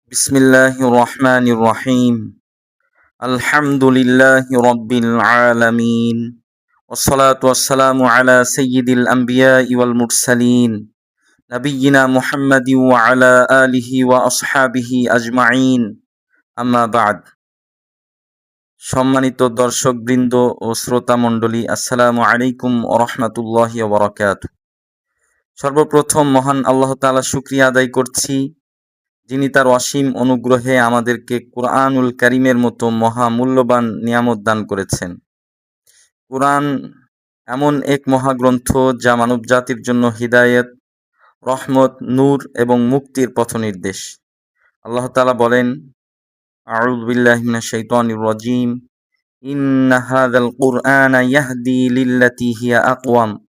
বিসমিল্লাহির রহমানির রহিম। আলহামদুলিল্লাহি রাব্বিল আলামিন। ওয়াসসালাতু ওয়াসসালামু আলা সাইয়্যিদিল আমবিয়াই ওয়াল মুরসালিন নাবিয়্যিনা মুহাম্মাদিন ওয়া আলা আলিহি ওয়া আসহাবিহি আজমাইন। আম্মা বা'দ। সম্মানিত দর্শকবৃন্দ ও শ্রোতা মণ্ডলী, আসসালামু আলাইকুম ওয়া রাহমাতুল্লাহি ওয়া বারাকাতুহু। সর্বপ্রথম মহান আল্লাহ তাআলা শুকরিয়া আদায় করছি, যিনি তার অসীম অনুগ্রহে আমাদেরকে কুরআনুল কারীমের মতো মহামূল্যবান নিয়ামত দান করেছেন। কুরআন এমন এক মহাগ্রন্থ যা মানবজাতির জন্য হিদায়াত, রহমত, নূর এবং মুক্তির পথনির্দেশ। আল্লাহ তাআলা বলেন, আউযু বিল্লাহি মিনাশ শাইতানির রাজীম, ইন্না হাযাল কুরআনা ইয়াহদি লিল্লাতী হিয়া আকওয়াম।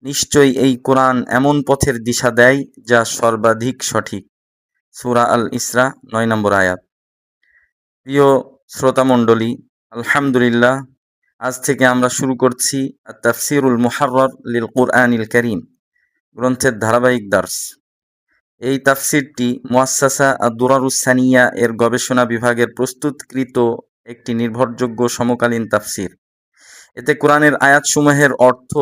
নিশ্চয়ই এই কোরআন এমন পথের দিশা দেয় যা সর্বাধিক সঠিক। সূরা আল ইসরা ৯ নম্বর আয়াত। প্রিয় শ্রোতামণ্ডলী, আলহামদুলিল্লাহ, আজ থেকে আমরা শুরু করছি তাফসীরুল মুহাররর লিল কুরআনিল কারীম গ্রন্থের ধারাবাহিক দার্স। এই তাফসীরটি মুআসসাসা আদ-দুরারুস সানিয়া এর গবেষণা বিভাগের প্রস্তুতকৃত একটি নির্ভরযোগ্য সমকালীন তাফসীর। এতে কোরআনের আয়াতসমূহের অর্থ,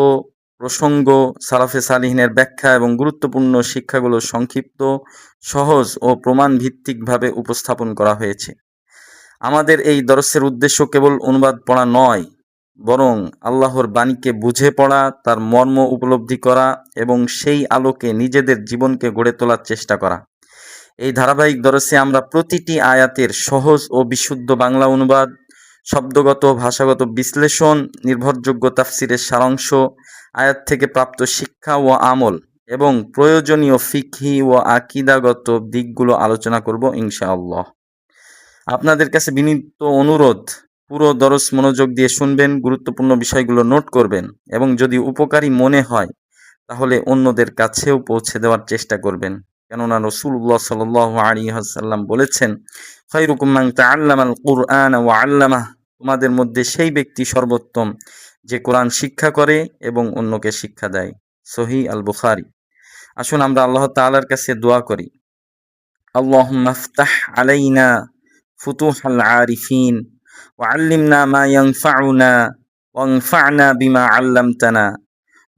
প্রসঙ্গ, সালাফে সালিহিনের ব্যাখ্যা এবং গুরুত্বপূর্ণ শিক্ষাগুলো সংক্ষিপ্ত, সহজ ও প্রমাণ ভিত্তিকভাবে উপস্থাপন করা হয়েছে। আমাদের এই দরসের উদ্দেশ্য কেবল অনুবাদ পড়া নয়, বরং আল্লাহর বাণীকে বুঝে পড়া, তার মর্ম উপলব্ধি করা এবং সেই আলোকে নিজেদের জীবনকে গড়ে তোলার চেষ্টা করা। এই ধারাবাহিক দরসে আমরা প্রতিটি আয়াতের সহজ ও বিশুদ্ধ বাংলা অনুবাদ, শব্দগত ভাষাগত বিশ্লেষণ, নির্ভরযোগ্য তাফসিরের সারাংশ, আয়াত থেকে প্রাপ্ত শিক্ষা ও আমল এবং প্রয়োজনীয় ফিকহি ও আকীদাগত দিকগুলো আলোচনা করব ইনশাআল্লাহ। আপনাদের কাছে বিনীত অনুরোধ, পুরো দরস মনোযোগ দিয়ে শুনবেন, গুরুত্বপূর্ণ বিষয়গুলো নোট করবেন এবং যদি উপকারী মনে হয় তাহলে অন্যদের কাছেও পৌঁছে দেওয়ার চেষ্টা করবেন। কেননা রাসূলুল্লাহ সাল্লাল্লাহু আলাইহি ওয়াসাল্লাম বলেছেন, খায়রুকুম মান তাআল্লামাল কুরআন ওয়া আল্লামাহ। তোমাদের মধ্যে সেই ব্যক্তি সর্বোত্তম যে কোরআন শিক্ষা করে এবং অন্যকে শিক্ষা দেয়। সহিহ আল বুখারী। আসুন আমরা আল্লাহ তাআলার কাছে দোয়া করি। আল্লাহুম্মা ইফতাহ আলাইনা ফুতুহাল আরিফিন ওয়া আল্লিমনা মা ইয়ানফাউনা ওয়ানফা'না বিমা আল্লামতানা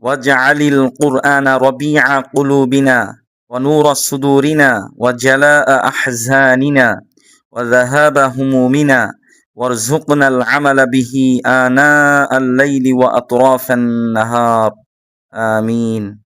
ওয়াজআলিল কুরআনা রাবি'a কুলুবিনা ওয়া নূরা সুদুরিনা ওয়া জালা'a আহজানিনা ওয়া যাহাবা হুমুমিনা ওয়ারযুকনাল আমালা বিহি আনা'আল লাইলি ওয়া আতরাফান নাহার। আমিন।